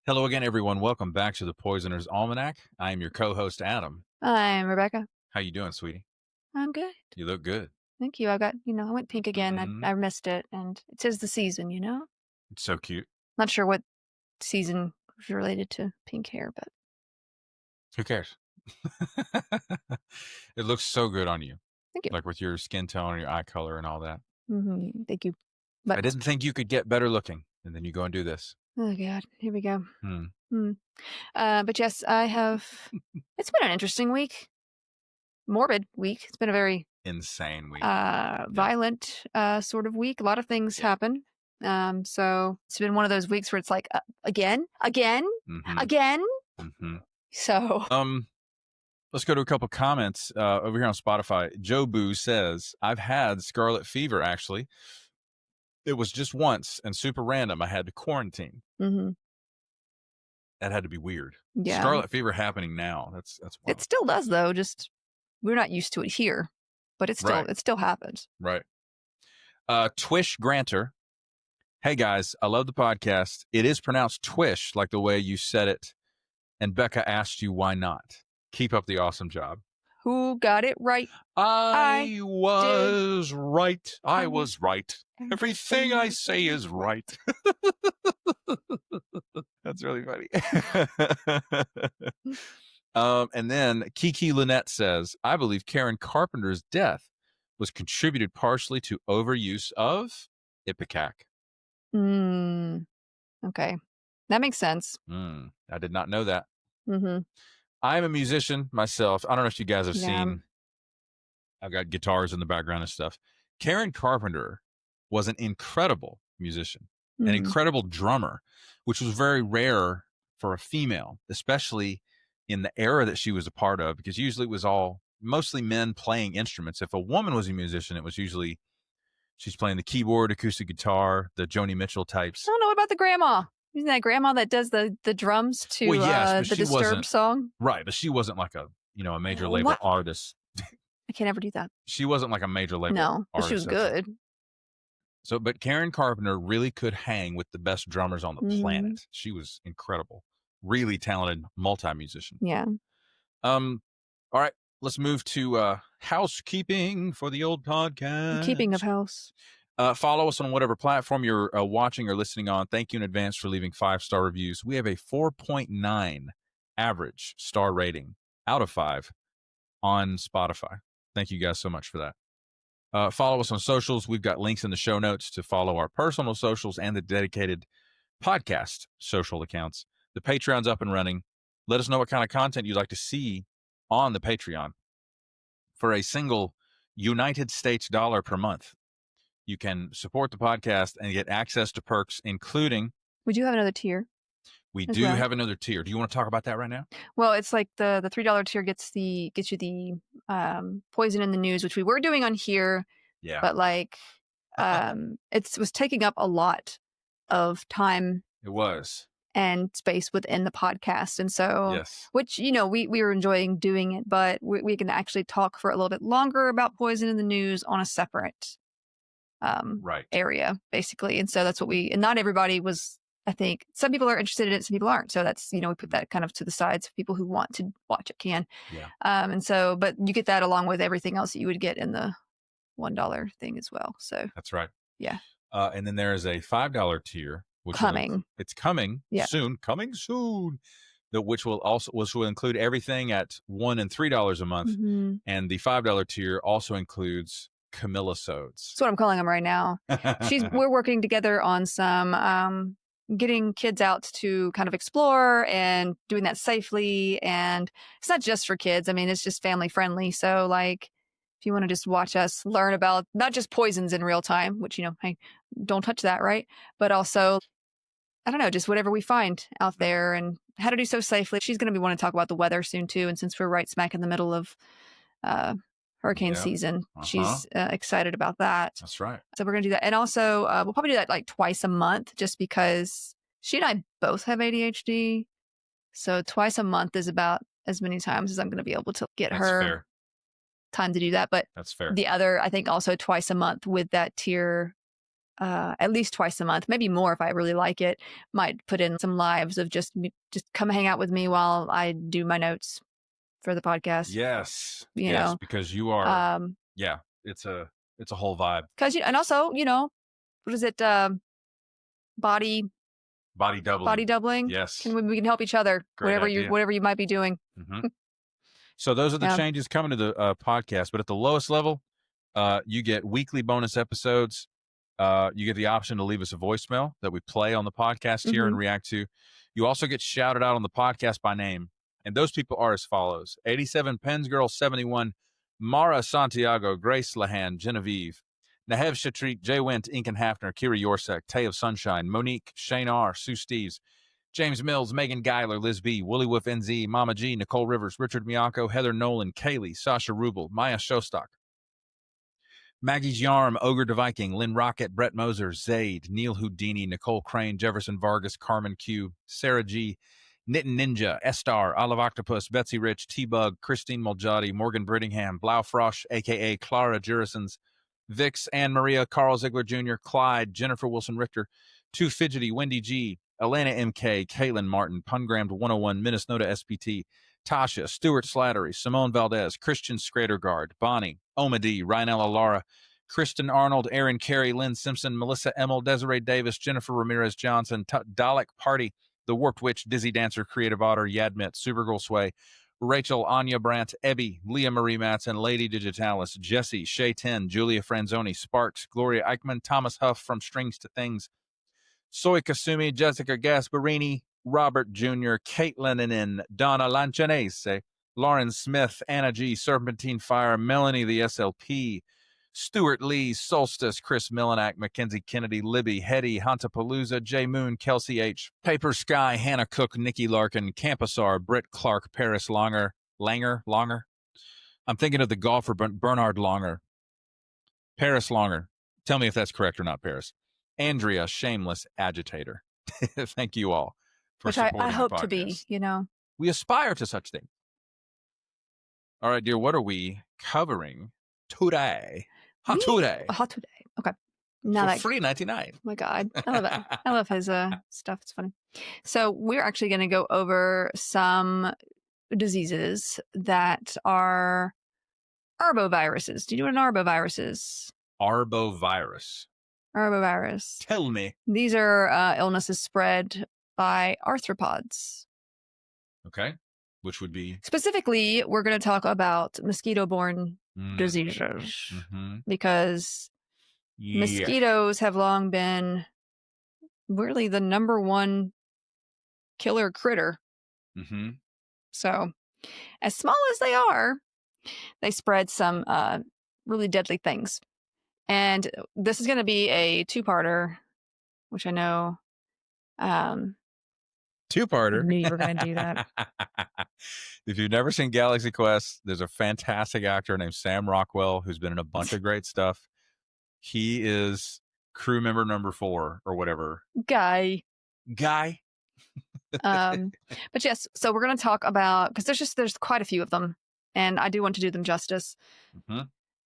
Hello again, everyone. Welcome back to the Poisoner's Almanac. I am your co-host, Adam. I'm Rebecca. How you doing, sweetie? I'm good. You look good. Thank you. I went pink again. Mhm. I missed it, and it is the season, It's so cute. Not sure what season was related to pink hair, but Who cares? It looks so good on you, thank you. like with your skin tone and your eye color and all that. Thank you. I But didn't think you could get better looking, and then you go and do this. oh god, here we go. Hmm. But yes, I have. It's been an interesting week, morbid week. It's been a very Insane week. violent sort of week. A lot of things happen. So it's been one of those weeks where it's like again. Mhm. So Let's go to a couple comments over here on Spotify. Joe Boo says, "I've had scarlet fever. Actually, it was just once and super random. I had to quarantine. mhm, That had to be weird. yeah. Scarlet fever happening now. That's It wild. still does though, just we're not used to it here, but Right. it still happens. Right. Twish Granter. Hey guys, I love the podcast. It is pronounced Twish, like the way you said it. And Becca asked you why not. Keep up the awesome job. Who got it right? I was right. I I was right. Everything I say is right. That's really funny. And then Kiki Lynette says, I believe Karen Carpenter's death was contributed partially to overuse of Ipecac. Okay. That makes sense. I did not know that. Mm-hmm. I'm a musician myself. I don't know if you guys have Yeah. seen, I've got guitars in the background and stuff. Karen Carpenter was an incredible musician, an incredible drummer, which was very rare for a female, especially in the era that she was a part of, because usually it was all mostly men playing instruments. If a woman was a musician, it was usually she's playing the keyboard, acoustic guitar, the Joni Mitchell types. I don't know about the grandma. Isn't that grandma that does the drums to Well, yes, the Disturbed song? Right, but she wasn't like a major label What? artist. I can't ever do that. She wasn't like a major label No, but artist. she was good. So, but Karen Carpenter really could hang with the best drummers on the planet. She was incredible, really talented multi-musician. Yeah. All right, let's move to housekeeping for the old podcast. Keeping of house. Follow us on whatever platform you're watching or listening on. Thank you in advance for leaving 5-star reviews. We have a 4.9 average star rating out of 5 on Spotify. Thank you guys so much for that. Follow us on socials. We've got links in the show notes to follow our personal socials and the dedicated podcast social accounts. The Patreon's up and running. Let us know what kind of content you'd like to see on the Patreon. For a single United States dollar per month, you can support the podcast and get access to perks, including... We do have another tier. We do have another tier. Do you want to talk about that right now? Well, it's like the $3 tier gets you the poison in the news, which we were doing on here. Yeah. But like it was taking up a lot of time. It was. And space within the podcast. And so, yes. Which, we were enjoying doing it, but we can actually talk for a little bit longer about poison in the news on a separate area, basically. And so that's what and not everybody was, I think, some people are interested in it, some people aren't. So that's, we put that kind of to the sides. People who want to watch it can. Yeah. And so, but you get that along with everything else that you would get in the $1 thing as well. So that's right. Yeah. And then there is a $5 tier. It's coming soon. Coming soon. Which will include everything at $1 and $3 a month. And the $5 tier also includes Camilla-sodes. That's what I'm calling them right now. We're working together on some getting kids out to kind of explore and doing that safely. And it's not just for kids. I mean, it's just family friendly. So like, if you want to just watch us learn about not just poisons in real time, which, hey, don't touch that, right? But also, I don't know, just whatever we find out there and how to do so safely. She's going to be wanting to talk about the weather soon too. And since we're right smack in the middle of hurricane season, she's excited about that. That's right. So we're going to do that. And also we'll probably do that like twice a month just because she and I both have ADHD. So twice a month is about as many times as I'm going to be able to get her time to do that. But that's fair. The other, I think also twice a month with that tier at least twice a month, maybe more if I really like it. Might put in some lives of just come hang out with me while I do my notes for the podcast. Yes. You yes, know, because you are, yeah, it's a whole vibe. Because, and also, what is it? Body doubling. Yes. We can help each other. Great whatever you might be doing. Mm-hmm. So those are the changes coming to the podcast. But at the lowest level, you get weekly bonus episodes. You get the option to leave us a voicemail that we play on the podcast here and react to. You also get shouted out on the podcast by name. And those people are as follows: 87 Pens Girl 71, Mara Santiago, Grace Lahan, Genevieve, Nahev Shatrik, Jay Went, Incan Hafner, Kira Yorsek, Tay of Sunshine, Monique, Shane R., Sue Steves, James Mills, Megan Geiler, Liz B., Willie Wolf NZ, Mama G, Nicole Rivers, Richard Miyako, Heather Nolan, Kaylee, Sasha Rubel, Maya Shostak, Maggie's Yarm, Ogre the Viking, Lynn Rocket, Brett Moser, Zaid, Neil Houdini, Nicole Crane, Jefferson Vargas, Carmen Q, Sarah G., Knittin' Ninja, Estar, Olive Octopus, Betsy Rich, T-Bug, Christine Moljadi, Morgan Brittingham, Blaufrosch, a.k.a. Clara Jurisons, Vix, Anne Maria, Carl Ziegler Jr., Clyde, Jennifer Wilson Richter, Too Fidgety, Wendy G., Elena MK, Caitlin Martin, Pungrammed 101, Minnesota SPT, Tasha, Stuart Slattery, Simone Valdez, Christian Scradergard, Bonnie, Oma D, Ryanella Lara, Kristen Arnold, Aaron Carey, Lynn Simpson, Melissa Emmel, Desiree Davis, Jennifer Ramirez Johnson, Dalek Party, The Warped Witch, Dizzy Dancer, Creative Otter, Yadmit, Supergirl Sway, Rachel, Anya Brandt, Ebby, Leah Marie Matson, Lady Digitalis, Jesse, Shay 10, Julia Franzoni, Sparks, Gloria Eichmann, Thomas Huff from Strings to Things, Soy Kasumi, Jessica Gasparini, Robert Jr., Caitlin and Donna Lanchanese, Lauren Smith, Anna G., Serpentine Fire, Melanie the SLP, Stuart Lee, Solstice, Chris Millanak, Mackenzie Kennedy, Libby, Hetty, Hantapalooza, J Moon, Kelsey H., Paper Sky, Hannah Cook, Nikki Larkin, Campasar, Britt Clark, Paris Langer. I'm thinking of the golfer Bernard Langer. Paris Langer. Tell me if that's correct or not, Paris. Andrea, Shameless Agitator. Thank you all for supporting I hope our podcast. to be, We aspire to such things. All right, dear, what are we covering today? Hot today. Okay. Now for free 99. Oh my God. I love it. I love his stuff. It's funny. So we're actually going to go over some diseases that are arboviruses. Do you know what an arbovirus is? Arbovirus. Tell me. These are illnesses spread by arthropods. Okay. Which would be? Specifically, we're going to talk about mosquito-borne diseases because mosquitoes have long been really the number one killer critter. So, as small as they are, they spread some really deadly things. And this is going to be a two-parter, which I know. Two-parter. I knew you were going to do that. If you've never seen Galaxy Quest, there's a fantastic actor named Sam Rockwell who's been in a bunch of great stuff. He is crew member number 4 or whatever. Guy. But yes, so we're going to talk about, because there's quite a few of them, and I do want to do them justice.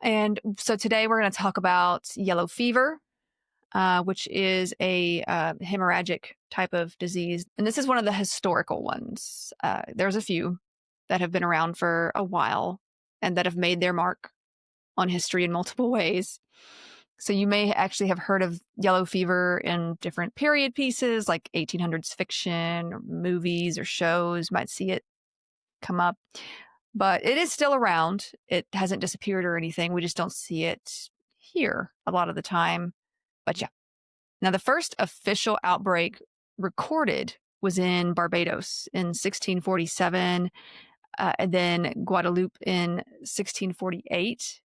And so today we're going to talk about yellow fever, which is a hemorrhagic type of disease. And this is one of the historical ones. There's a few that have been around for a while and that have made their mark on history in multiple ways. So you may actually have heard of yellow fever in different period pieces like 1800s fiction or movies or shows. Might see it come up. But it is still around. It hasn't disappeared or anything. We just don't see it here a lot of the time. But yeah. Now, the first official outbreak recorded was in Barbados in 1647, and then Guadeloupe in 1648.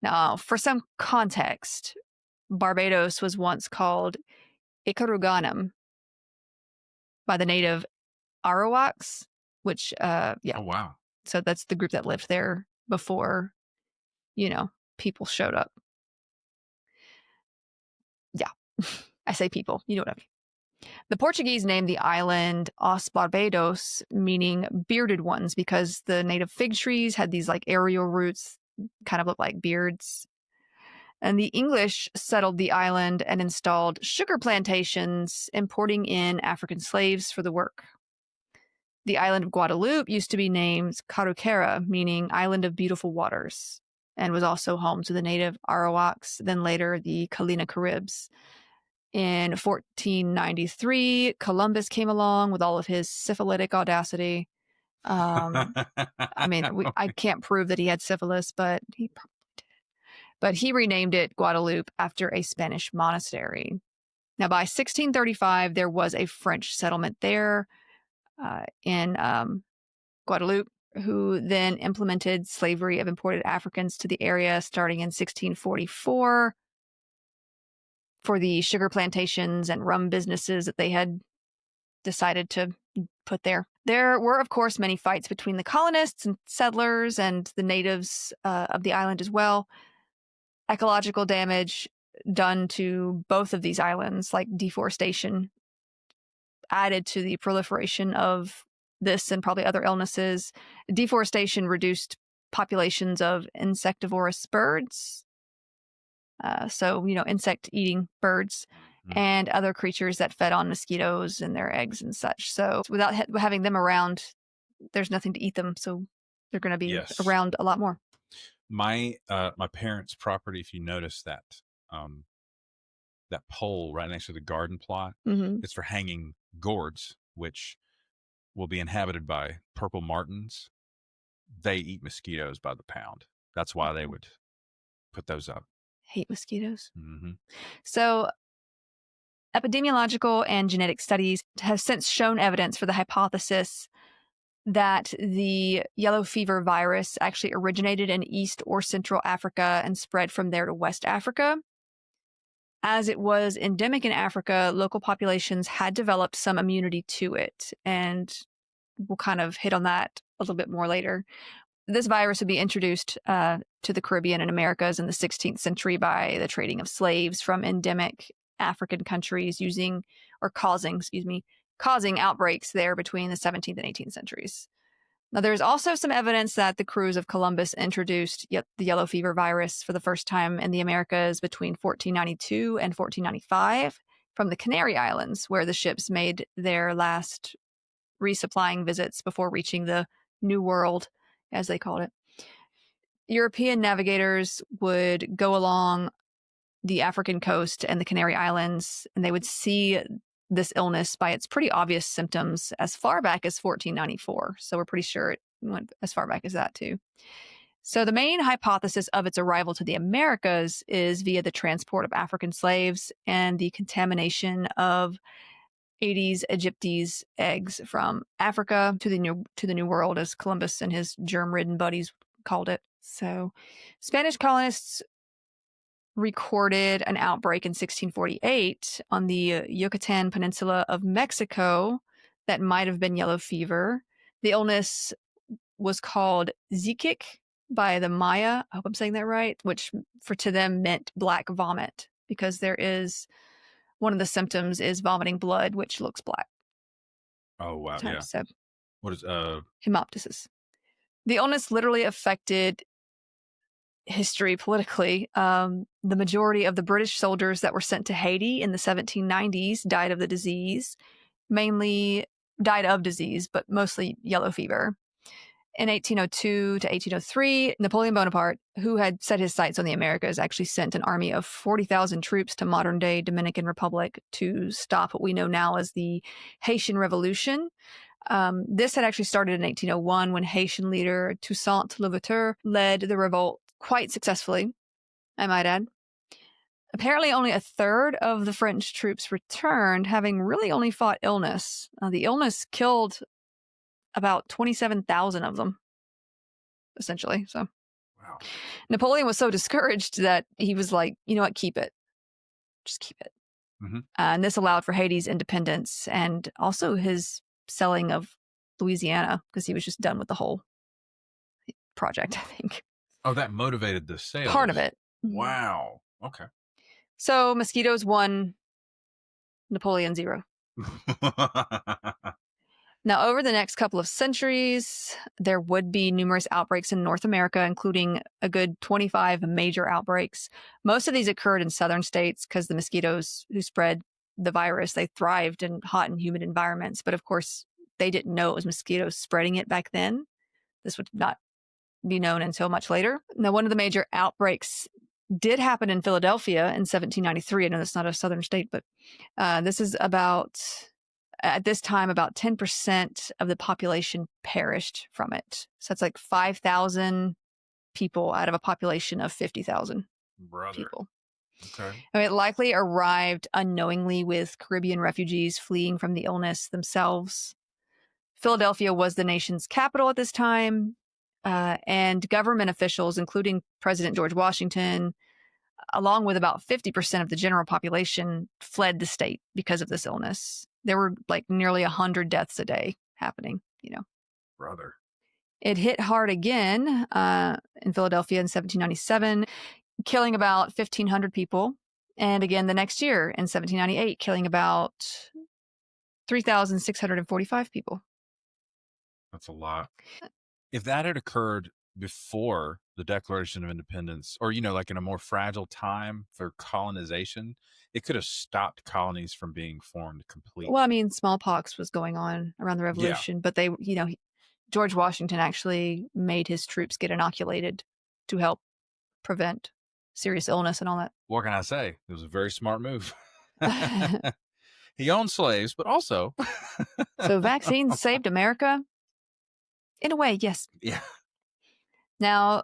Now, for some context, Barbados was once called Ikaruganum by the native Arawaks, which, Oh, wow. So that's the group that lived there before, people showed up. Yeah. I say people, you know what I mean. The Portuguese named the island Os Barbados, meaning bearded ones, because the native fig trees had these like aerial roots, kind of look like beards. And the English settled the island and installed sugar plantations, importing in African slaves for the work. The island of Guadeloupe used to be named Caruquera, meaning Island of Beautiful Waters, and was also home to the native Arawaks, then later the Kalina Caribs. In 1493, Columbus came along with all of his syphilitic audacity. I can't prove that he had syphilis, but he probably did. But he renamed it Guadeloupe after a Spanish monastery. Now, by 1635, there was a French settlement there in Guadeloupe, who then implemented slavery of imported Africans to the area starting in 1644 for the sugar plantations and rum businesses that they had decided to put there. There were, of course, many fights between the colonists and settlers and the natives of the island as well. Ecological damage done to both of these islands, like deforestation, added to the proliferation of this and probably other illnesses. Deforestation reduced populations of insectivorous birds, insect-eating birds, and other creatures that fed on mosquitoes and their eggs and such. So without having them around, there's nothing to eat them, so they're going to be around a lot more. My parents' property, if you notice that that pole right next to the garden plot, it's for hanging gourds, which will be inhabited by purple martins. They eat mosquitoes by the pound. That's why they would put those up. Hate mosquitoes. So epidemiological and genetic studies have since shown evidence for the hypothesis that the yellow fever virus actually originated in East or Central Africa and spread from there to West Africa. As it was endemic in Africa, local populations had developed some immunity to it, and we'll kind of hit on that a little bit more later. This virus would be introduced to the Caribbean and Americas in the 16th century by the trading of slaves from endemic African countries causing outbreaks there between the 17th and 18th centuries. Now, there's also some evidence that the crews of Columbus introduced the yellow fever virus for the first time in the Americas between 1492 and 1495 from the Canary Islands, where the ships made their last resupplying visits before reaching the New World, as they called it. European navigators would go along the African coast and the Canary Islands, and they would see this illness by its pretty obvious symptoms as far back as 1494. So we're pretty sure it went as far back as that too. So the main hypothesis of its arrival to the Americas is via the transport of African slaves and the contamination of Aedes aegypti's eggs from Africa to the New World, as Columbus and his germ-ridden buddies called it. So Spanish colonists recorded an outbreak in 1648 on the Yucatan Peninsula of Mexico that might have been yellow fever. The illness was called Zikik by the Maya, I hope I'm saying that right, which to them meant black vomit, because there is one of the symptoms is vomiting blood, which looks black. Oh, wow. Yeah. So, what is hemoptysis? The illness literally affected history politically. The majority of the British soldiers that were sent to Haiti in the 1790s died of the disease, but mostly yellow fever. In 1802 to 1803, Napoleon Bonaparte, who had set his sights on the Americas, actually sent an army of 40,000 troops to modern-day Dominican Republic to stop what we know now as the Haitian Revolution. This had actually started in 1801 when Haitian leader Toussaint Louverture led the revolt quite successfully, I might add. Apparently, only a third of the French troops returned, having really only fought illness. The illness killed about 27,000 of them, essentially. So, wow. Napoleon was so discouraged that he was like, you know what, keep it. Just keep it. And this allowed for Haiti's independence and also his selling of Louisiana, because he was just done with the whole project, I think. Oh, that motivated the sales. Part of it. Wow. Okay. So mosquitoes 1, Napoleon 0. Now, over the next couple of centuries, there would be numerous outbreaks in North America, including a good 25 major outbreaks. Most of these occurred in southern states because the mosquitoes who spread the virus, they thrived in hot and humid environments. But of course, they didn't know it was mosquitoes spreading it back then. This would not be known until much later. Now, one of the major outbreaks did happen in Philadelphia in 1793. I know that's not a southern state, but this is at this time, about 10% of the population perished from it. So it's like 5,000 people out of a population of 50,000 people. Okay. It likely arrived unknowingly with Caribbean refugees fleeing from the illness themselves. Philadelphia was the nation's capital at this time, and government officials, including President George Washington, along with about 50% of the general population, fled the state because of this illness. There were like nearly 100 deaths a day happening, Brother. It hit hard again in Philadelphia in 1797, killing about 1,500 people. And again the next year in 1798, killing about 3,645 people. That's a lot. If that had occurred before the Declaration of Independence, or, like in a more fragile time for colonization, it could have stopped colonies from being formed completely. Well, I mean, smallpox was going on around the Revolution, but they, George Washington actually made his troops get inoculated to help prevent serious illness and all that. What can I say? It was a very smart move. He owned slaves, but also. So vaccines saved America? In a way, yes. Yeah. Now,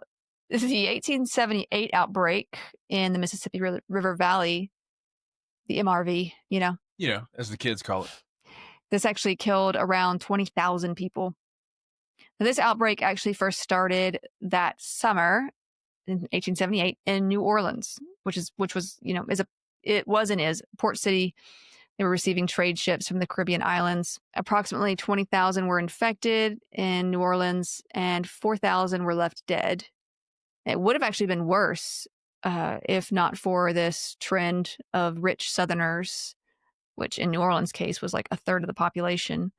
the 1878 outbreak in the Mississippi River Valley, the MRV, as the kids call it. This actually killed around 20,000 people. Now, this outbreak actually first started that summer in 1878 in New Orleans, which was, it was and is port city. They were receiving trade ships from the Caribbean islands. Approximately 20,000 were infected in New Orleans and 4,000 were left dead. It would have actually been worse if not for this trend of rich Southerners, which in New Orleans' case was like a third of the population.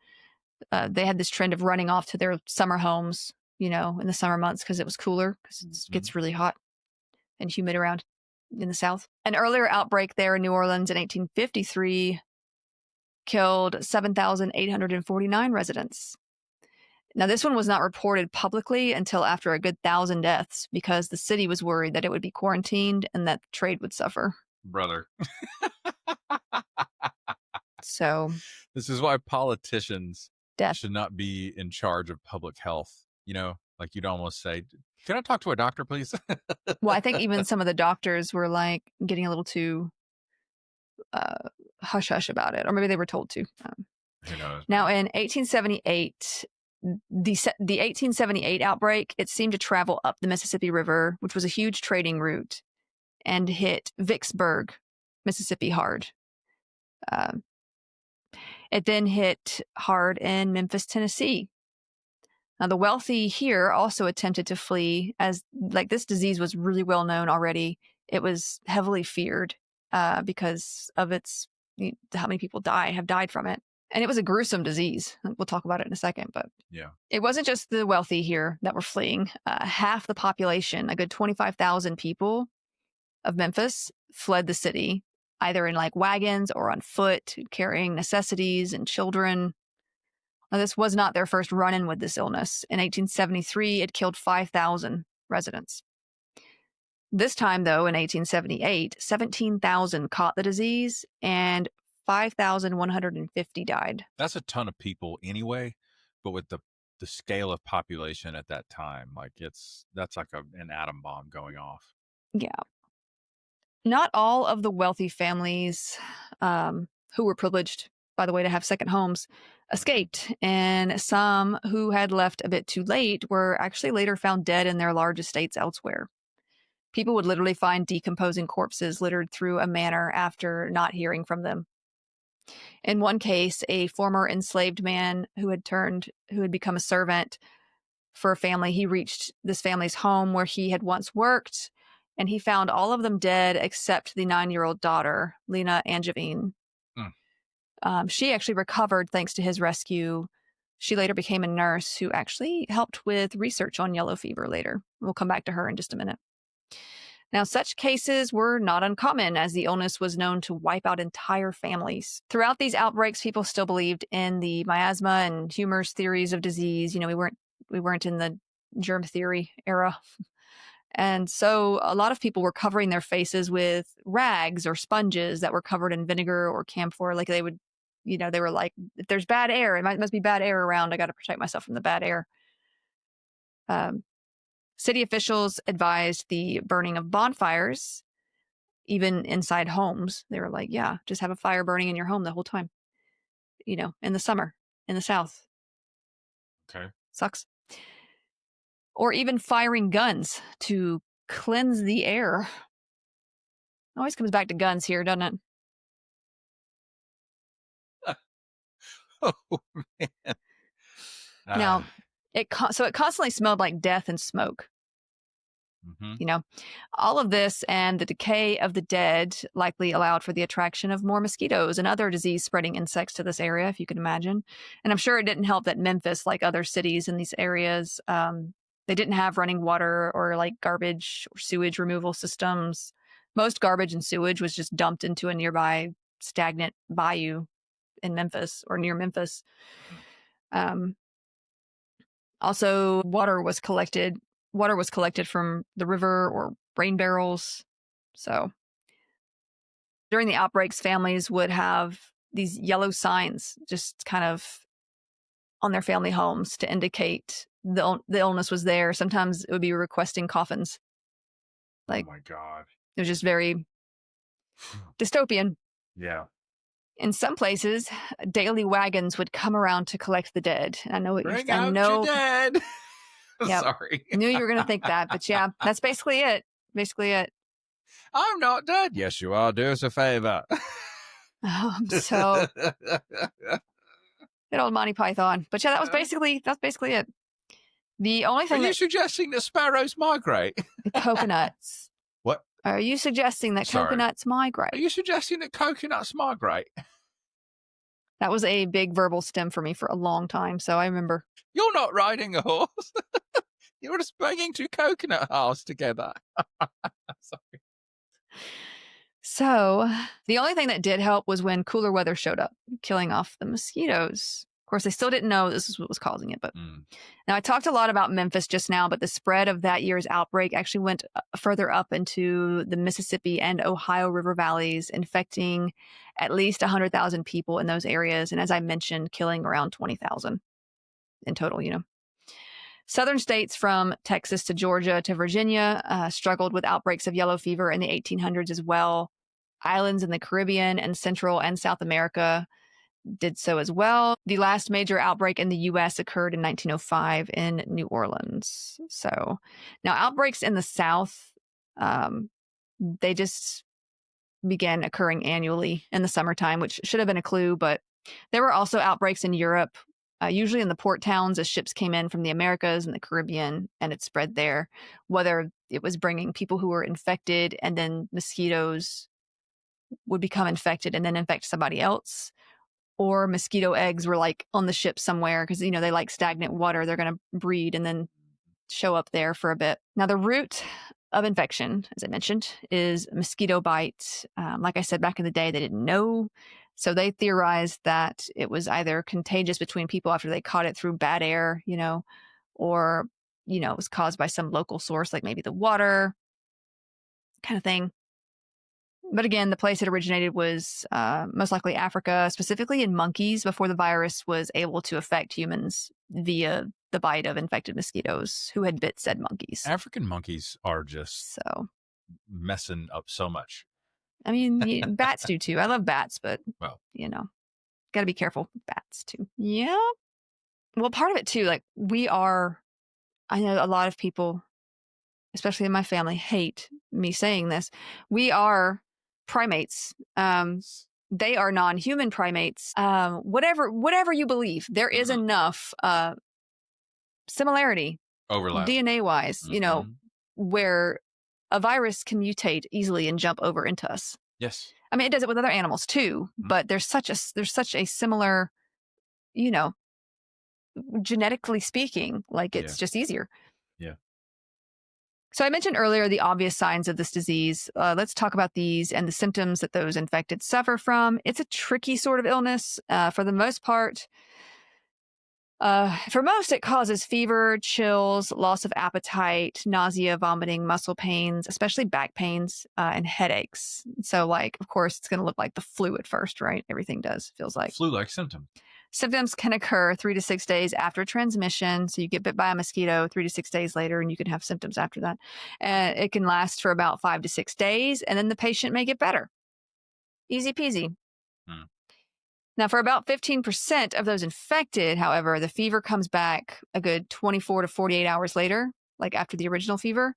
They had this trend of running off to their summer homes, in the summer months because it was cooler, because it gets really hot and humid around in the South. An earlier outbreak there in New Orleans in 1853 killed 7,849 residents. Now, this one was not reported publicly until after a good 1,000 deaths because the city was worried that it would be quarantined and that trade would suffer. Brother. So this is why politicians should not be in charge of public health. Like you'd almost say, can I talk to a doctor, please? Well, I think even some of the doctors were like getting a little too hush-hush about it, or maybe they were told to. Who knows? Now, in 1878, the 1878 outbreak, it seemed to travel up the Mississippi River, which was a huge trading route, and hit Vicksburg, Mississippi hard. It then hit hard in Memphis, Tennessee. Now, the wealthy here also attempted to flee, as like this disease was really well known already. It was heavily feared because of how many people have died from it. And it was a gruesome disease. We'll talk about it in a second, but yeah, it wasn't just the wealthy here that were fleeing. Half the population, a good 25,000 people of Memphis, fled the city, either in like wagons or on foot, carrying necessities and children. Now, this was not their first run-in with this illness. In 1873, it killed 5,000 residents. This time, though, in 1878, 17,000 caught the disease and 5,150 died. That's a ton of people anyway, but with the scale of population at that time, like that's like an atom bomb going off. Yeah. Not all of the wealthy families who were privileged, by the way, to have second homes escaped, and some who had left a bit too late were actually later found dead in their large estates elsewhere. People would literally find decomposing corpses littered through a manor after not hearing from them. In one case, a former enslaved man who had become a servant for a family, he reached this family's home where he had once worked, and he found all of them dead except the 9-year-old daughter, Lena Angevine. She actually recovered thanks to his rescue, She later became a nurse who actually helped with research on yellow fever later. We'll come back to her in just a minute. Now, such cases were not uncommon, as the illness was known to wipe out entire families. Throughout these outbreaks, people still believed in the miasma and Humour's theories of disease. We weren't in the germ theory era. And so a lot of people were covering their faces with rags or sponges that were covered in vinegar or camphor. Like they would, they were like, if there's bad air, must be bad air around. I got to protect myself from the bad air. City officials advised the burning of bonfires, even inside homes. They were like, yeah, just have a fire burning in your home the whole time, in the summer in the South. Okay. Sucks. Or even firing guns to cleanse the air. Always comes back to guns here, doesn't it? Oh, man. Now, it constantly smelled like death and smoke. Mm-hmm. All of this and the decay of the dead likely allowed for the attraction of more mosquitoes and other disease-spreading insects to this area, if you can imagine. And I'm sure it didn't help that Memphis, like other cities in these areas, they didn't have running water or like garbage or sewage removal systems. Most garbage and sewage was just dumped into a nearby stagnant bayou in Memphis or near Memphis. Also, water was collected from the river or rain barrels. So during the outbreaks, families would have these yellow signs just kind of on their family homes to indicate the illness was there. Sometimes it would be requesting coffins. Like, oh my God. It was just very dystopian. Yeah. In some places, daily wagons would come around to collect the dead. I know Bring out your dead. Yep. Sorry. I knew you were going to think that, but yeah, that's basically it. I'm not dead. Yes, you are. Do us a favor. So good old Monty Python. But yeah, that's basically it. The only thing Are you suggesting that sparrows migrate? Coconuts. What? Are you suggesting that coconuts migrate? Are you suggesting that coconuts migrate? That was a big verbal stem for me for a long time, so I remember. You're not riding a horse. You're just bringing two coconut halves together. Sorry. So the only thing that did help was when cooler weather showed up, killing off the mosquitoes. Of course, they still didn't know this is what was causing it. But now I talked a lot about Memphis just now, but the spread of that year's outbreak actually went further up into the Mississippi and Ohio River valleys, infecting at least 100,000 people in those areas. And as I mentioned, killing around 20,000 in total, Southern states from Texas to Georgia to Virginia struggled with outbreaks of yellow fever in the 1800s as well. Islands in the Caribbean and Central and South America did so as well. The last major outbreak in the U.S. occurred in 1905 in New Orleans. So now outbreaks in the South, they just began occurring annually in the summertime, which should have been a clue, but there were also outbreaks in Europe, usually in the port towns as ships came in from the Americas and the Caribbean, and it spread there, whether it was bringing people who were infected and then mosquitoes would become infected and then infect somebody else, or mosquito eggs were like on the ship somewhere because, they like stagnant water. They're going to breed and then show up there for a bit. Now, the root of infection, as I mentioned, is mosquito bite. Like I said, back in the day, they didn't know. So they theorized that it was either contagious between people after they caught it through bad air, or, it was caused by some local source, like maybe the water kind of thing. But again, the place it originated was most likely Africa, specifically in monkeys, before the virus was able to affect humans via the bite of infected mosquitoes who had bit said monkeys. African monkeys are just messing up so much. I mean, bats do too. I love bats, but, got to be careful with bats too. Yeah. Well, part of it too, like I know a lot of people, especially in my family, hate me saying this. We are primates. They are non-human primates. Whatever you believe, there is enough similarity, overlap, DNA-wise, where a virus can mutate easily and jump over into us. Yes. I mean, it does it with other animals too, but there's such a similar, genetically speaking, like it's just easier. Yeah. So I mentioned earlier the obvious signs of this disease. Let's talk about these and the symptoms that those infected suffer from. It's a tricky sort of illness. For the most part, for most, it causes fever, chills, loss of appetite, nausea, vomiting, muscle pains, especially back pains, and headaches. So, like, of course, it's going to look like the flu at first, right? Everything does, feels like. Flu-like symptom. Symptoms can occur 3 to 6 days after transmission. So you get bit by a mosquito 3 to 6 days later, and you can have symptoms after that. And it can last for about 5 to 6 days, and then the patient may get better. Easy peasy. Now, for about 15% of those infected, however, the fever comes back a good 24 to 48 hours later, like after the original fever,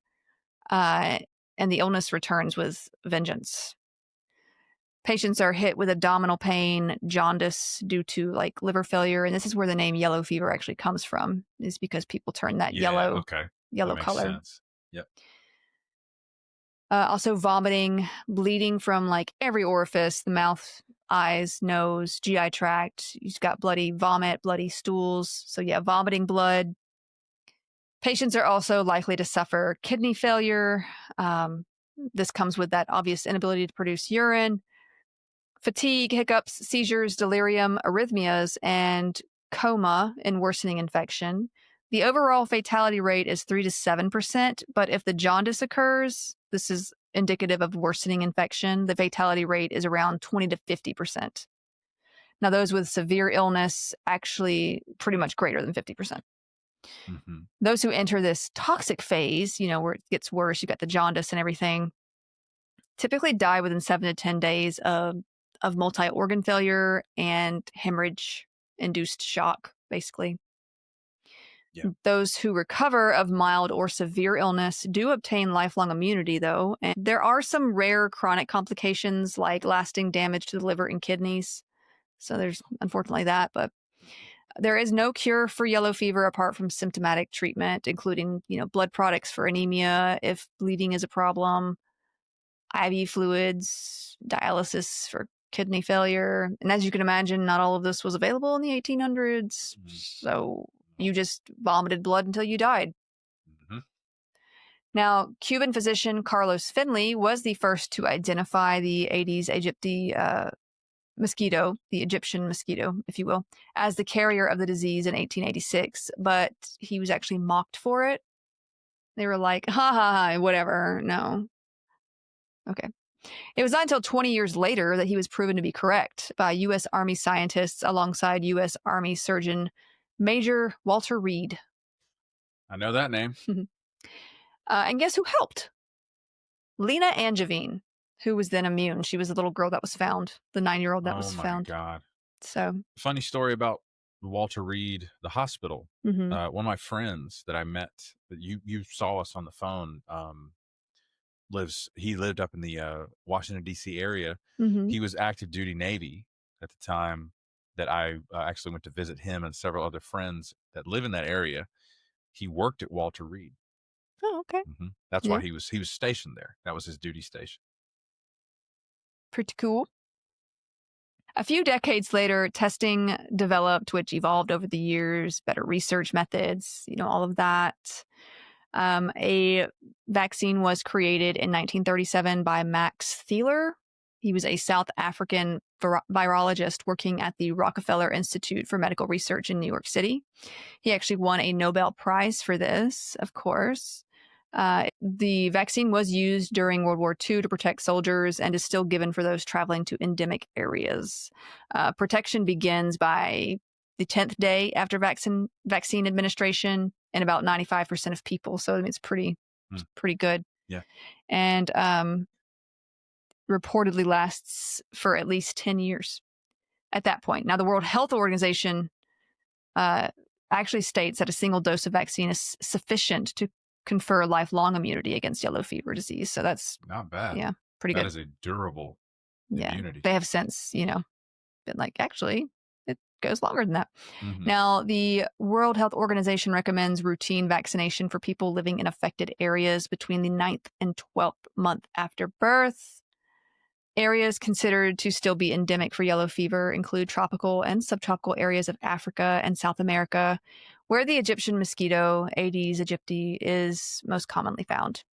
and the illness returns with vengeance. Patients are hit with abdominal pain, jaundice due to like liver failure, and this is where the name yellow fever actually comes from, is because people turn that yellow color. Sense. Yep. Also vomiting, bleeding from like every orifice, the mouth, eyes, nose, GI tract. You've got bloody vomit, bloody stools. So yeah, vomiting blood. Patients are also likely to suffer kidney failure. This comes with that obvious inability to produce urine. Fatigue, hiccups, seizures, delirium, arrhythmias, and coma in worsening infection. The overall fatality rate is 3 to 7%, but if the jaundice occurs, this is indicative of worsening infection. The fatality rate is around 20 to 50%. Now, those with severe illness actually pretty much greater than 50%. Mm-hmm. Those who enter this toxic phase, where it gets worse, you got the jaundice and everything, typically die within 7 to 10 days of multi-organ failure and hemorrhage-induced shock, basically. Yeah. Those who recover of mild or severe illness do obtain lifelong immunity, though. And there are some rare chronic complications like lasting damage to the liver and kidneys. So there's unfortunately that, but there is no cure for yellow fever apart from symptomatic treatment, including, blood products for anemia if bleeding is a problem, IV fluids, dialysis for kidney failure. And as you can imagine, not all of this was available in the 1800s. Mm-hmm. So you just vomited blood until you died. Mm-hmm. Now, Cuban physician Carlos Finley was the first to identify the Aedes aegypti mosquito, the Egyptian mosquito, if you will, as the carrier of the disease in 1886. But he was actually mocked for it. They were like, ha ha ha, whatever. No. Okay. It was not until 20 years later that he was proven to be correct by U.S. Army scientists alongside U.S. Army Surgeon Major Walter Reed. I know that name. And guess who helped? Lena Angevine, who was then immune. She was the little girl that was found, the 9-year-old that was found. Oh, my God. So, funny story about Walter Reed, the hospital. Mm-hmm. One of my friends that I met, that you saw us on the phone, he lived up in the Washington, D.C. area. Mm-hmm. He was active duty Navy at the time that I actually went to visit him and several other friends that live in that area. He worked at Walter Reed. Oh, okay. Mm-hmm. That's why he was stationed there. That was his duty station. Pretty cool. A few decades later, testing developed, which evolved over the years, better research methods, all of that. A vaccine was created in 1937 by Max Thieler. He was a South African virologist working at the Rockefeller Institute for Medical Research in New York City. He actually won a Nobel Prize for this, of course. The vaccine was used during World War II to protect soldiers and is still given for those traveling to endemic areas. Protection begins by the 10th day after vaccine administration in about 95% of people. So it's pretty good. Yeah. And reportedly lasts for at least 10 years at that point. Now, the World Health Organization actually states that a single dose of vaccine is sufficient to confer lifelong immunity against yellow fever disease. So that's not bad. Yeah, pretty good. That is a durable immunity. They have since, been like, actually, it goes longer than that. Mm-hmm. Now, the World Health Organization recommends routine vaccination for people living in affected areas between the 9th and 12th month after birth. Areas considered to still be endemic for yellow fever include tropical and subtropical areas of Africa and South America, where the Egyptian mosquito, Aedes aegypti, is most commonly found.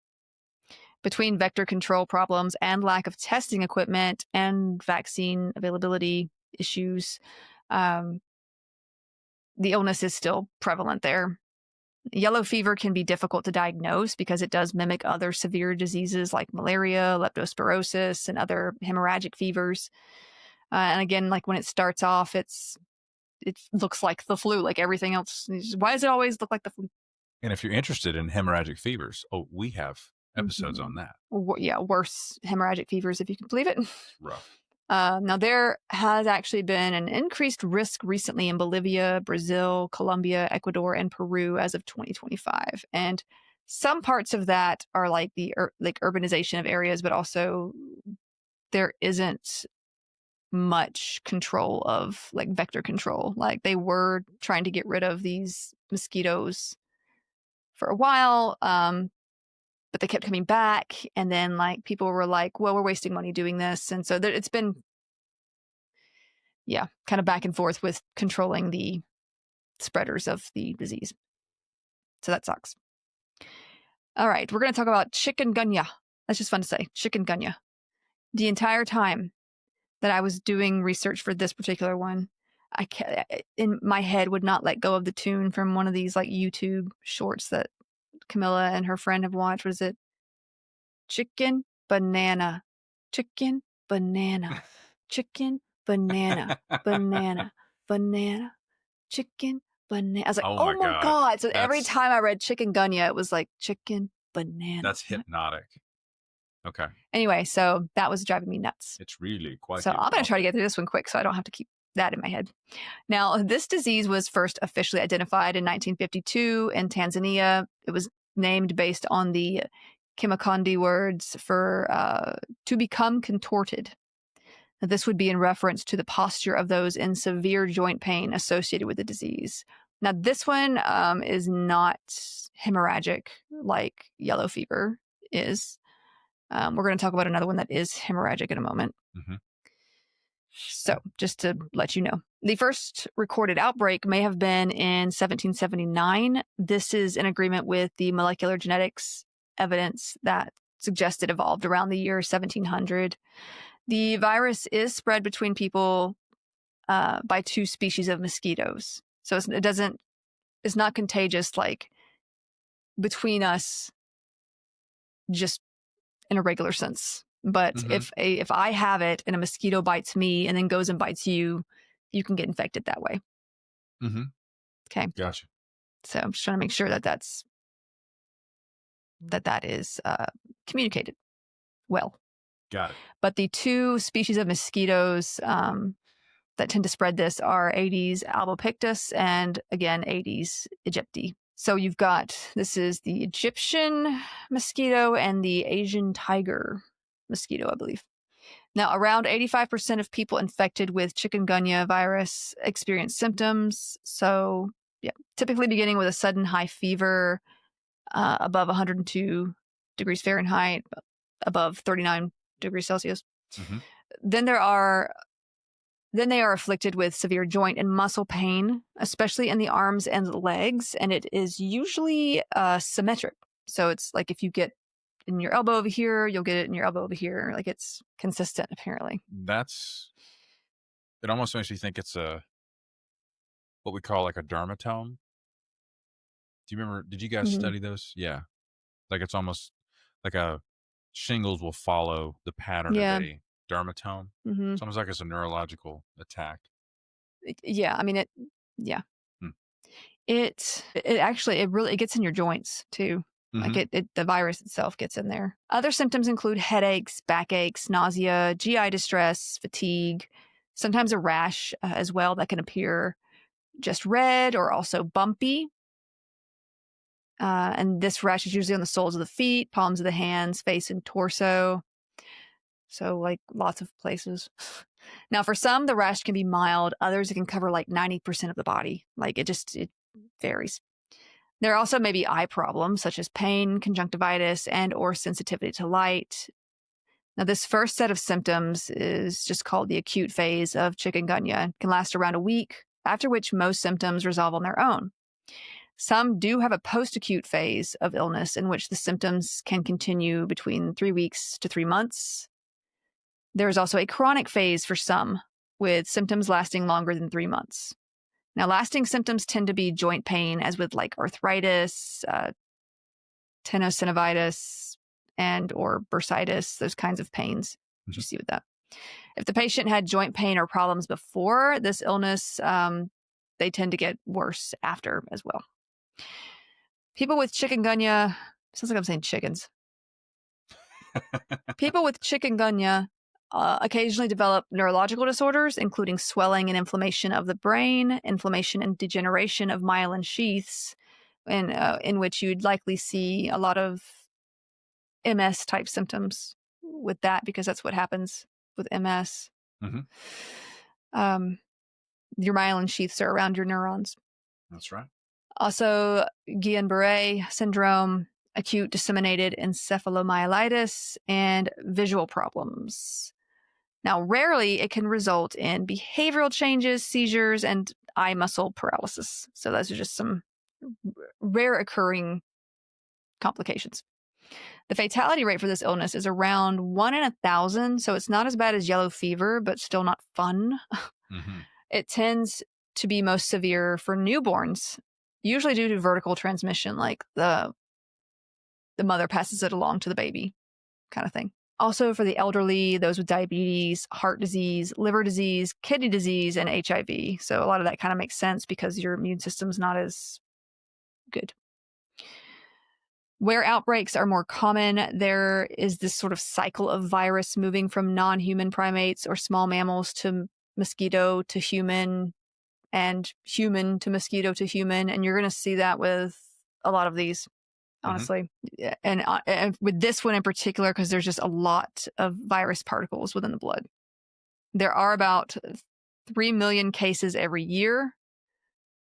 Between vector control problems and lack of testing equipment and vaccine availability issues, the illness is still prevalent there. Yellow fever can be difficult to diagnose because it does mimic other severe diseases like malaria, leptospirosis, and other hemorrhagic fevers. And again, like when it starts off, it looks like the flu, like everything else. Why does it always look like the flu? And if you're interested in hemorrhagic fevers, we have episodes on that. Yeah, worse hemorrhagic fevers, if you can believe it. Rough. Now, there has actually been an increased risk recently in Bolivia, Brazil, Colombia, Ecuador, and Peru as of 2025. And some parts of that are like the urbanization of areas, but also there isn't much control of like vector control. Like they were trying to get rid of these mosquitoes for a while, but they kept coming back, and then like people were like, well, we're wasting money doing this. And so it's been, kind of back and forth with controlling the spreaders of the disease. So that sucks. All right, we're going to talk about chikungunya. That's just fun to say, chikungunya. The entire time that I was doing research for this particular one, in my head would not let go of the tune from one of these like YouTube shorts that Camilla and her friend have watched. What is it? Chicken, banana, chicken, banana, chicken, banana, banana, banana, chicken, banana. I was like, oh my God. So every time I read chikungunya, it was like chicken, banana. That's hypnotic. Okay. Anyway, so that was driving me nuts. It's really quite. So I'm going to try to get through this one quick so I don't have to keep that in my head. Now, this disease was first officially identified in 1952 in Tanzania. It was named based on the Kimakonde words for to become contorted. This would be in reference to the posture of those in severe joint pain associated with the disease. Now, this one is not hemorrhagic like yellow fever is. We're going to talk about another one that is hemorrhagic in a moment. Mm-hmm. So just to let you know, the first recorded outbreak may have been in 1779. This is in agreement with the molecular genetics evidence that suggests it evolved around the year 1700. The virus is spread between people by two species of mosquitoes. So it's not contagious like between us just in a regular sense. But if I have it and a mosquito bites me and then goes and bites you, you can get infected that way. Mm-hmm. Okay. Gotcha. So I'm just trying to make sure that that is communicated well. Got it. But the two species of mosquitoes that tend to spread this are Aedes albopictus and, again, Aedes aegypti. So you've got, this is the Egyptian mosquito and the Asian tiger mosquito, I believe. Now, around 85% of people infected with chikungunya virus experience symptoms. So, typically beginning with a sudden high fever above 102 degrees Fahrenheit, above 39 degrees Celsius. Mm-hmm. Then they are afflicted with severe joint and muscle pain, especially in the arms and legs, and it is usually symmetric. So it's like if you get in your elbow over here, you'll get it in your elbow over here. Like it's consistent, apparently. It almost makes me think it's what we call like a dermatome. Do you remember, did you guys study those? Yeah. Like it's almost like a shingles will follow the pattern of a dermatome. Mm-hmm. It's almost like it's a neurological attack. Yeah, I mean it. Yeah, it actually really gets in your joints too. Mm-hmm. Like the virus itself gets in there. Other symptoms include headaches, backaches, nausea, GI distress, fatigue, sometimes a rash as well that can appear just red or also bumpy. And this rash is usually on the soles of the feet, palms of the hands, face, and torso. So like lots of places. Now, for some, the rash can be mild. Others, it can cover like 90% of the body. Like it varies. There are also maybe eye problems such as pain, conjunctivitis, and or sensitivity to light. Now, this first set of symptoms is just called the acute phase of chikungunya. It can last around a week, after which most symptoms resolve on their own. Some do have a post-acute phase of illness in which the symptoms can continue between 3 weeks to 3 months. There is also a chronic phase for some, with symptoms lasting longer than 3 months. Now, lasting symptoms tend to be joint pain, as with like arthritis, tenosynovitis, and or bursitis, those kinds of pains that you see with that. If the patient had joint pain or problems before this illness, they tend to get worse after as well. People with chikungunya, sounds like I'm saying chickens. People with chikungunya occasionally develop neurological disorders, including swelling and inflammation of the brain, inflammation and degeneration of myelin sheaths, in which you'd likely see a lot of MS type symptoms with that, because that's what happens with MS. Your myelin sheaths are around your neurons. That's right. Also, Guillain-Barré syndrome, acute disseminated encephalomyelitis, and visual problems. Now, rarely it can result in behavioral changes, seizures, and eye muscle paralysis. So those are just some rare occurring complications. The fatality rate for this illness is around 1 in 1,000, so it's not as bad as yellow fever, but still not fun. It tends to be most severe for newborns, usually due to vertical transmission, like the mother passes it along to the baby kind of thing. Also for the elderly, those with diabetes, heart disease, liver disease, kidney disease, and HIV. So a lot of that kind of makes sense because your immune system's not as good. Where outbreaks are more common, there is this sort of cycle of virus moving from non-human primates or small mammals to mosquito to human, and human to mosquito to human. And you're going to see that with a lot of these, honestly. And with this one in particular, because there's just a lot of virus particles within the blood. There are about 3 million cases every year.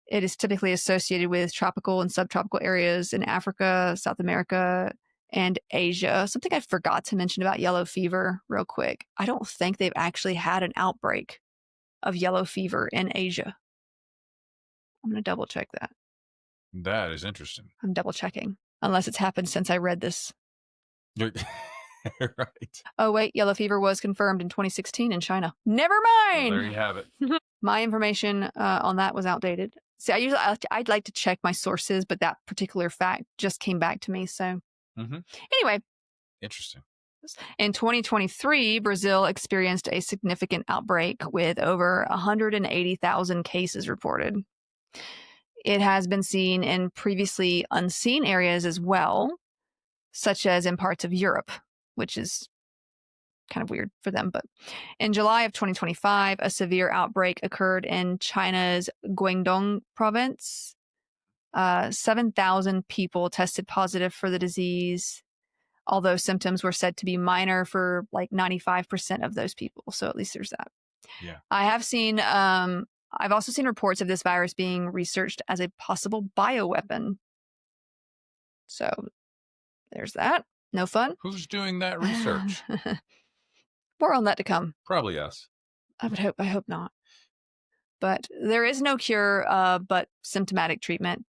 It is typically associated with tropical and subtropical areas in Africa, South America, and Asia. Something I forgot to mention about yellow fever real quick. I don't think they've actually had an outbreak of yellow fever in Asia. I'm going to double check that. That is interesting. I'm double checking, unless it's happened since I read this. Right. Oh, wait, yellow fever was confirmed in 2016 in China. Never mind. Well, there you have it. My information on that was outdated. See, I'd like to check my sources, but that particular fact just came back to me. So anyway. Interesting. In 2023, Brazil experienced a significant outbreak with over 180,000 cases reported. It has been seen in previously unseen areas as well, such as in parts of Europe, which is kind of weird for them. But in July of 2025, a severe outbreak occurred in China's Guangdong province. 7,000 people tested positive for the disease, although symptoms were said to be minor for like 95% of those people. So at least there's that. Yeah. I've also seen reports of this virus being researched as a possible bioweapon. So there's that. No fun. Who's doing that research? More on that to come. Probably us. I hope not. But there is no cure, but symptomatic treatment.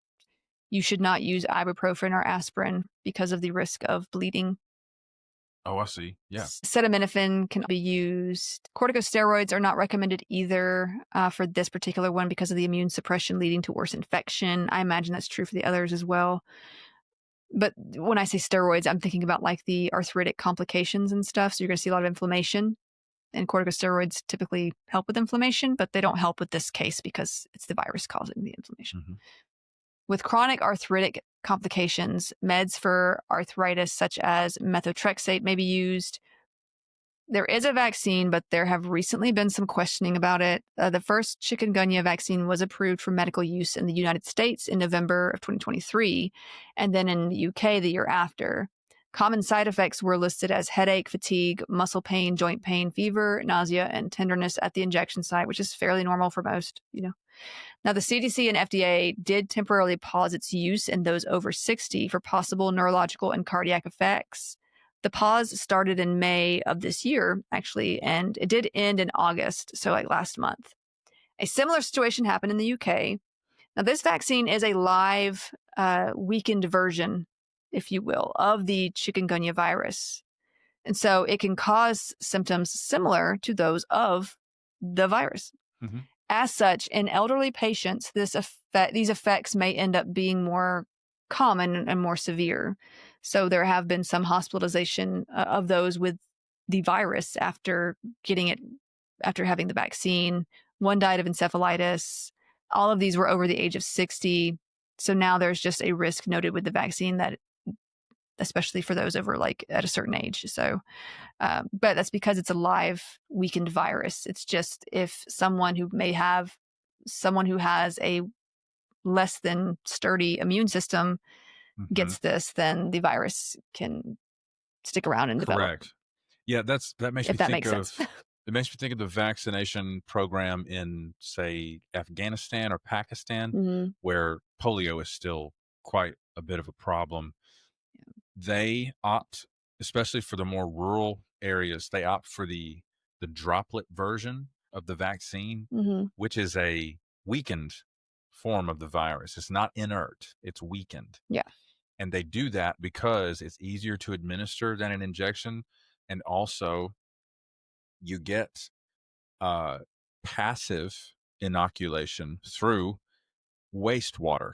You should not use ibuprofen or aspirin because of the risk of bleeding. Oh, I see. Yeah. Acetaminophen can be used. Corticosteroids are not recommended either for this particular one because of the immune suppression leading to worse infection. I imagine that's true for the others as well. But when I say steroids, I'm thinking about like the arthritic complications and stuff. So you're going to see a lot of inflammation. And corticosteroids typically help with inflammation, but they don't help with this case because it's the virus causing the inflammation. With chronic arthritic complications, meds for arthritis such as methotrexate may be used. There is a vaccine, but there have recently been some questioning about it. The first chikungunya vaccine was approved for medical use in the United States in November of 2023, and then in the UK the year after. Common side effects were listed as headache, fatigue, muscle pain, joint pain, fever, nausea, and tenderness at the injection site, which is fairly normal for most, Now, the CDC and FDA did temporarily pause its use in those over 60 for possible neurological and cardiac effects. The pause started in May of this year, actually, and it did end in August, so like last month. A similar situation happened in the UK. Now, this vaccine is a live, weakened version, if you will, of the chikungunya virus. And so it can cause symptoms similar to those of the virus. Mm-hmm. As such, in elderly patients, these effects may end up being more common and more severe. So there have been some hospitalization of those with the virus after having the vaccine. One died of encephalitis. All of these were over the age of 60. So now there's just a risk noted with the vaccine, that especially for those over like at a certain age. So, but that's because it's a live weakened virus. It's just if someone who has a less than sturdy immune system gets this, then the virus can stick around and develop. Correct. Yeah, that makes me think of sense. It makes me think of the vaccination program in, say, Afghanistan or Pakistan, where polio is still quite a bit of a problem. They opt, especially for the more rural areas, they opt for the droplet version of the vaccine, which is a weakened form of the virus. It's not inert, it's weakened. Yeah. And they do that because it's easier to administer than an injection. And also, you get passive inoculation through wastewater.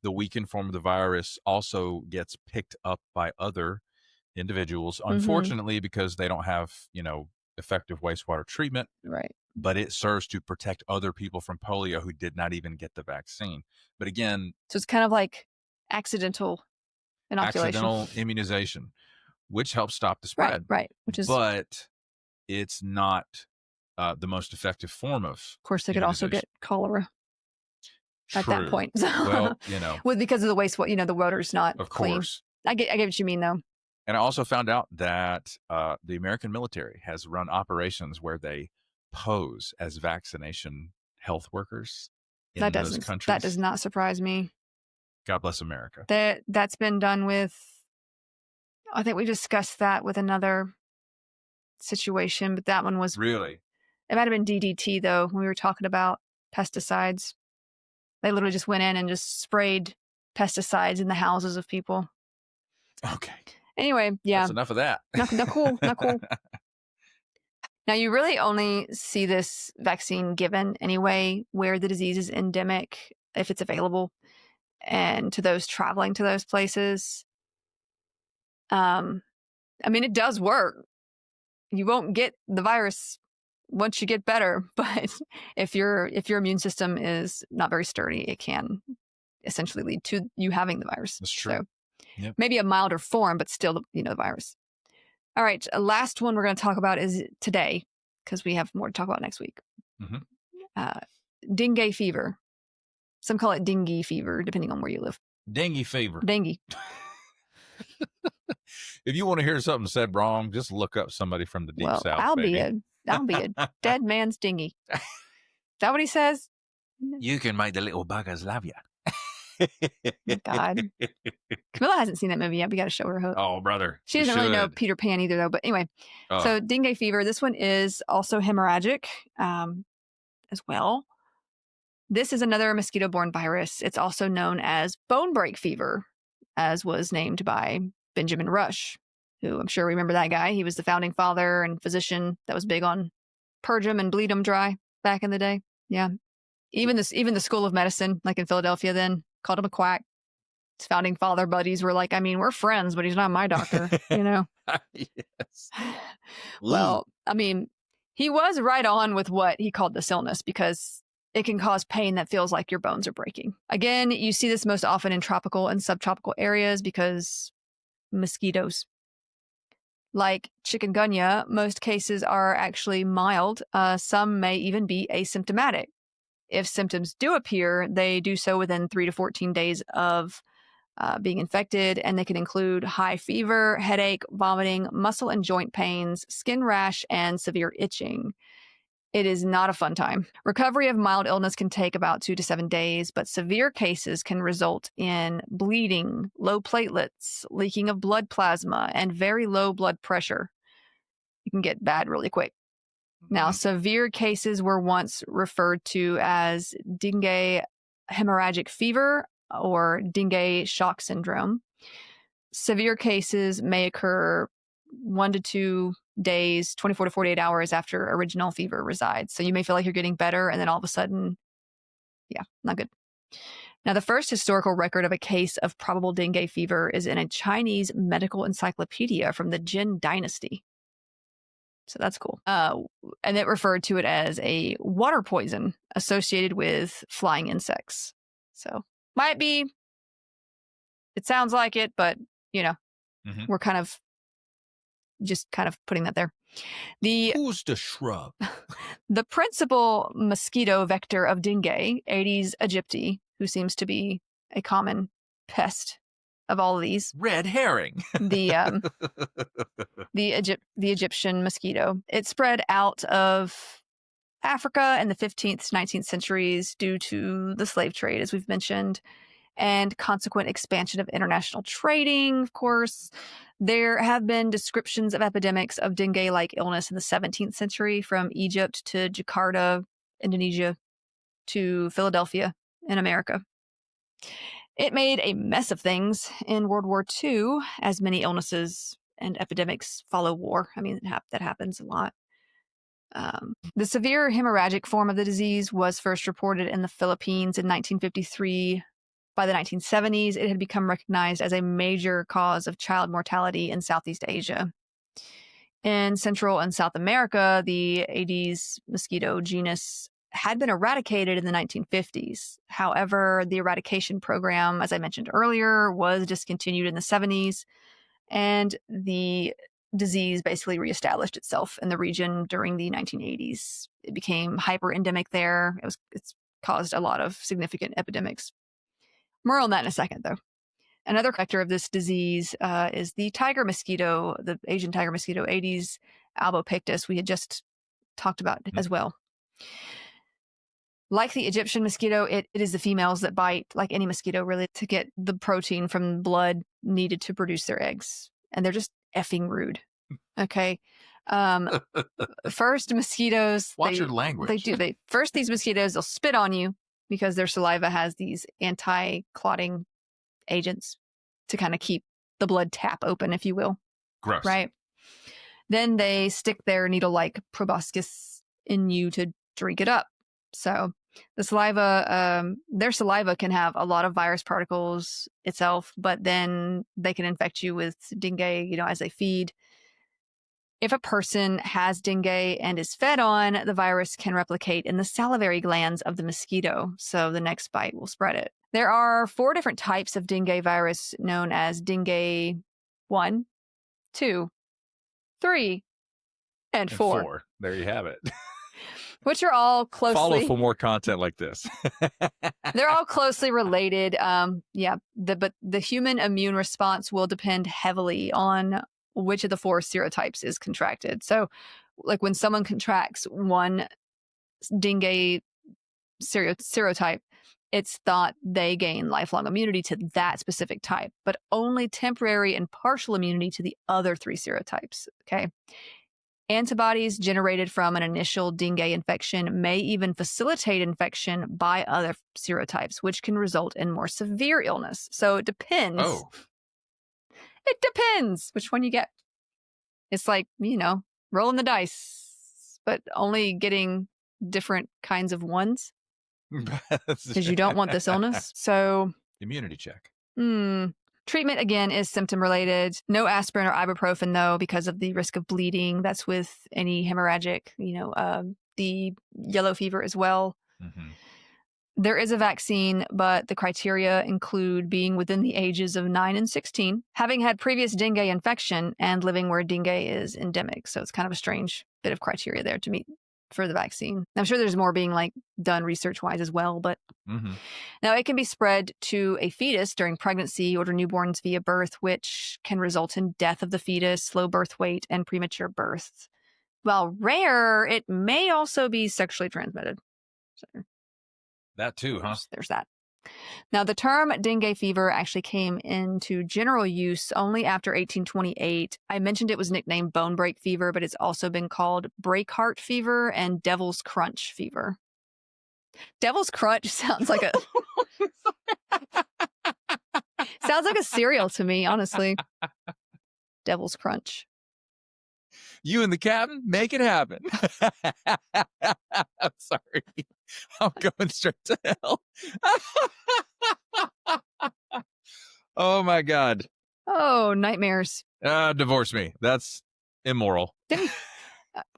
The weakened form of the virus also gets picked up by other individuals, unfortunately, because they don't have, effective wastewater treatment. Right. But it serves to protect other people from polio who did not even get the vaccine. But again, so it's kind of like accidental inoculation. Accidental immunization, which helps stop the spread. Right. But it's not the most effective form of course, they could also get cholera at that point. So, well, because of the wastewater, the water's not clean. Course. I get what you mean, though. And I also found out that the American military has run operations where they pose as vaccination health workers in those countries. That does not surprise me. God bless America. That's been done with, I think we discussed that with another situation, but that one was really, it might have been DDT though, when we were talking about pesticides. They literally just went in and just sprayed pesticides in the houses of people. Okay. Anyway, yeah. That's enough of that. Not cool. Now, you really only see this vaccine given anyway where the disease is endemic, if it's available, and to those traveling to those places. It does work. You won't get the virus once you get better, but if your immune system is not very sturdy, it can essentially lead to you having the virus. That's true. So maybe a milder form, but still, the virus. All right, last one we're going to talk about is today, because we have more to talk about next week. Dengue fever. Some call it dengue fever, depending on where you live. Dengue fever. Dengue. If you want to hear something said wrong, just look up somebody from the deep south. I'll be a dead man's dinghy. Is that what he says? You can make the little buggers love you. God. Camilla hasn't seen that movie yet. We got to show her. Oh, brother. She doesn't really know Peter Pan either, though. But anyway, so dengue fever, this one is also hemorrhagic as well. This is another mosquito-borne virus. It's also known as bonebreak fever, as was named by Benjamin Rush, who I'm sure remember that guy. He was the founding father and physician that was big on purge 'em and bleed 'em dry back in the day. Yeah. Even the School of Medicine, like in Philadelphia then, called him a quack. His founding father buddies were like, we're friends, but he's not my doctor, Yes. Well, he was right on with what he called this illness, because it can cause pain that feels like your bones are breaking. Again, you see this most often in tropical and subtropical areas because mosquitoes. Like chikungunya, most cases are actually mild. Some may even be asymptomatic. If symptoms do appear, they do so within 3 to 14 days of being infected, and they can include high fever, headache, vomiting, muscle and joint pains, skin rash, and severe itching. It is not a fun time. Recovery of mild illness can take about 2 to 7 days, but severe cases can result in bleeding, low platelets, leaking of blood plasma, and very low blood pressure. It can get bad really quick. Now, severe cases were once referred to as dengue hemorrhagic fever or dengue shock syndrome. Severe cases may occur 1 to 2 days, 24 to 48 hours after original fever resides. So you may feel like you're getting better, and then all of a sudden, yeah, not good. Now, the first historical record of a case of probable dengue fever is in a Chinese medical encyclopedia from the Jin Dynasty. So that's cool. And it referred to it as a water poison associated with flying insects. So might be, it sounds like it, but, you know, we're kind of putting that there. Who's the shrub? The principal mosquito vector of dengue, Aedes aegypti, who seems to be a common pest of all of these. Red herring. The Egyptian mosquito. It spread out of Africa in the 15th to 19th centuries due to the slave trade, as we've mentioned, and consequent expansion of international trading, of course. There have been descriptions of epidemics of dengue-like illness in the 17th century, from Egypt to Jakarta, Indonesia, to Philadelphia in America. It made a mess of things in World War II, as many illnesses and epidemics follow war. I mean, that happens a lot. The severe hemorrhagic form of the disease was first reported in the Philippines in 1953. By the 1970s, it had become recognized as a major cause of child mortality in Southeast Asia. In Central and South America, the Aedes mosquito genus had been eradicated in the 1950s. However, the eradication program, as I mentioned earlier, was discontinued in the 70s, and the disease basically reestablished itself in the region during the 1980s. It became hyper-endemic there. It's caused a lot of significant epidemics. More on that in a second, though. Another vector of this disease is the tiger mosquito, the Asian tiger mosquito, Aedes albopictus, we had just talked about as well. Like the Egyptian mosquito, it is the females that bite, like any mosquito, really, to get the protein from blood needed to produce their eggs. And they're just effing rude. Okay. First, mosquitoes. Watch your language. First, these mosquitoes, they'll spit on you because their saliva has these anti-clotting agents to kind of keep the blood tap open, if you will. Gross. Right? Then they stick their needle-like proboscis in you to drink it up. So the saliva, their saliva can have a lot of virus particles itself, but then they can infect you with dengue, as they feed. If a person has dengue and is fed on, the virus can replicate in the salivary glands of the mosquito, so the next bite will spread it. There are 4 different types of dengue virus known as dengue 1, 2, 3, and 4. There you have it. Which are all closely... Follow for more content like this. They're all closely related. But the human immune response will depend heavily on which of the 4 serotypes is contracted. So, like when someone contracts one dengue serotype, it's thought they gain lifelong immunity to that specific type, but only temporary and partial immunity to the other 3 serotypes. Okay. Antibodies generated from an initial dengue infection may even facilitate infection by other serotypes, which can result in more severe illness. So it depends. Oh. It depends which one you get. It's like, rolling the dice, but only getting different kinds of ones because you don't want this illness. So immunity check. Treatment, again, is symptom related. No aspirin or ibuprofen, though, because of the risk of bleeding. That's with any hemorrhagic, the yellow fever as well. Mm-hmm. There is a vaccine, but the criteria include being within the ages of 9 and 16, having had previous dengue infection, and living where dengue is endemic. So it's kind of a strange bit of criteria there to meet for the vaccine. I'm sure there's more being done research-wise as well, but now it can be spread to a fetus during pregnancy or to newborns via birth, which can result in death of the fetus, low birth weight, and premature birth. While rare, it may also be sexually transmitted. So That too, huh? there's that. Now, the term dengue fever actually came into general use only after 1828. I mentioned it was nicknamed bonebreak fever, but it's also been called breakheart fever and devil's crunch fever. Devil's crunch sounds like a cereal to me, honestly. Devil's crunch. You and the captain, make it happen. I'm sorry. I'm going straight to hell. Oh, my God. Oh, nightmares. Divorce me. That's immoral. Didn't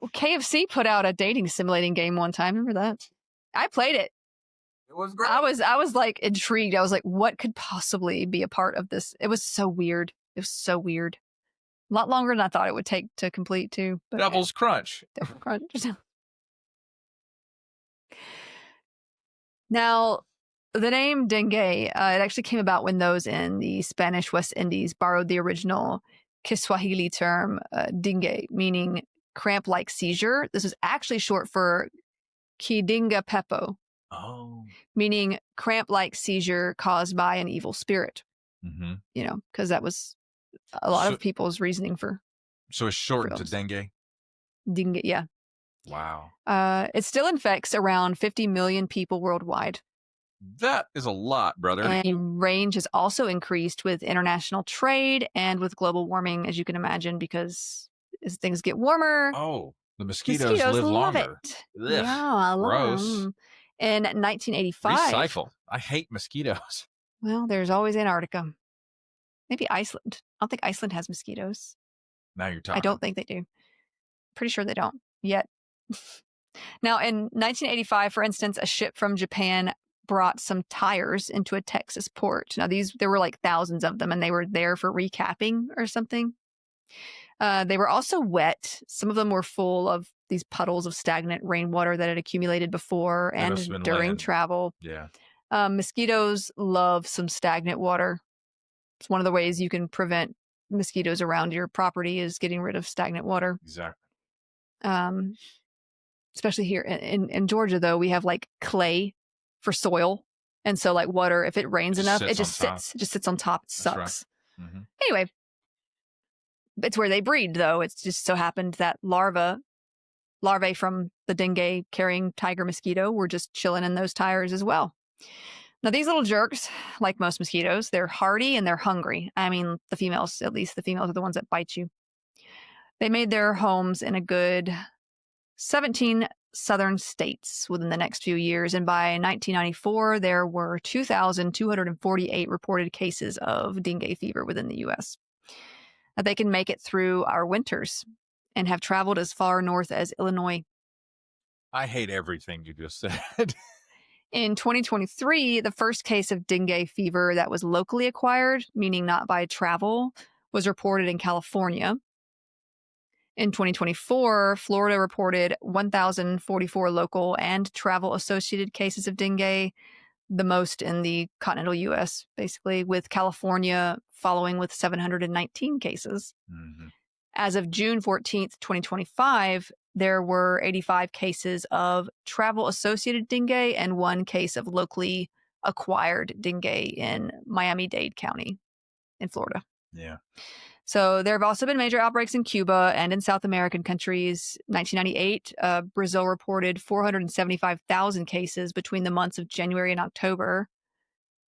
KFC put out a dating simulating game one time? Remember that? I played it. It was great. I was like intrigued. I was like, what could possibly be a part of this? It was so weird. It was so weird. A lot longer than I thought it would take to complete, too. But Devil's crunch. Devil's crunch. Now, the name dengue, it actually came about when those in the Spanish West Indies borrowed the original Kiswahili term dengue, meaning cramp-like seizure. This is actually short for kidinga pepo, meaning cramp-like seizure caused by an evil spirit. Mm-hmm. You know, because that was a lot of people's reasoning for. So it's shortened to dengue? Dengue, yeah. Wow. It still infects around 50 million people worldwide. That is a lot, brother. And range has also increased with international trade and with global warming, as you can imagine, because as things get warmer, the mosquitoes live love longer. it. Ugh, yeah, I love gross. them. In 1985, Recycle. I hate mosquitoes. Well, there's always Antarctica. Maybe Iceland. I don't think Iceland has mosquitoes. Now you're talking. I don't think they do. Pretty sure they don't yet. Now, in 1985, for instance, a ship from Japan brought some tires into a Texas port. Now, there were like thousands of them, and they were there for recapping or something. They were also wet. Some of them were full of these puddles of stagnant rainwater that had accumulated before and during travel. Yeah. Mosquitoes love some stagnant water. It's one of the ways you can prevent mosquitoes around your property is getting rid of stagnant water. Exactly. Especially here in Georgia, though, we have like clay for soil. And so like water, if it rains enough, it just sits on top. It sucks. Right. Mm-hmm. Anyway, it's where they breed, though. It's just so happened that larvae from the dengue carrying tiger mosquito were just chilling in those tires as well. Now, these little jerks, like most mosquitoes, they're hardy and they're hungry. I mean, the females, at least the females are the ones that bite you. They made their homes in a good 17 southern states within the next few years. And by 1994, there were 2,248 reported cases of dengue fever within the U.S. They can make it through our winters and have traveled as far north as Illinois. I hate everything you just said. In 2023, the first case of dengue fever that was locally acquired, meaning not by travel, was reported in California. In 2024, Florida reported 1,044 local and travel-associated cases of dengue, the most in the continental U.S., basically, with California following with 719 cases. Mm-hmm. As of June 14th, 2025, there were 85 cases of travel-associated dengue and 1 case of locally acquired dengue in Miami-Dade County in Florida. Yeah. So there have also been major outbreaks in Cuba and in South American countries. 1998, Brazil reported 475,000 cases between the months of January and October.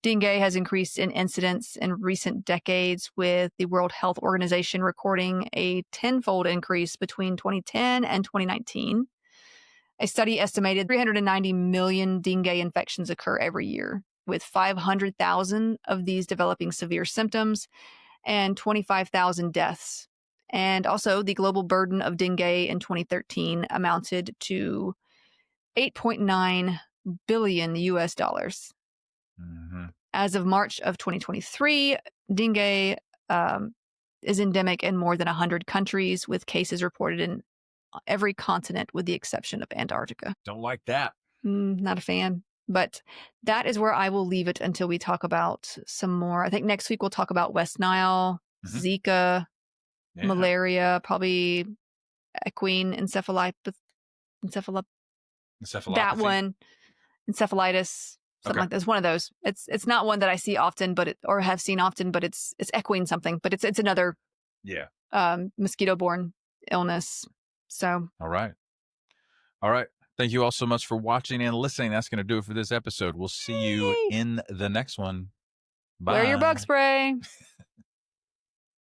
Dengue has increased in incidence in recent decades, with the World Health Organization recording a 10-fold increase between 2010 and 2019. A study estimated 390 million dengue infections occur every year, with 500,000 of these developing severe symptoms and 25,000 deaths. And also, the global burden of dengue in 2013 amounted to $8.9 billion US dollars. Mm-hmm. As of March of 2023, dengue is endemic in more than 100 countries, with cases reported in every continent with the exception of Antarctica. Don't like that. Not a fan. But that is where I will leave it until we talk about some more. I think next week we'll talk about West Nile, Zika, malaria, probably equine Encephalopathy. that one, encephalitis, something like that. It's one of those. It's not one that I see often, or have seen often, but it's equine something. But it's another mosquito-borne illness. So all right. Thank you all so much for watching and listening. That's going to do it for this episode. We'll see you in the next one. Bye. Wear your bug spray.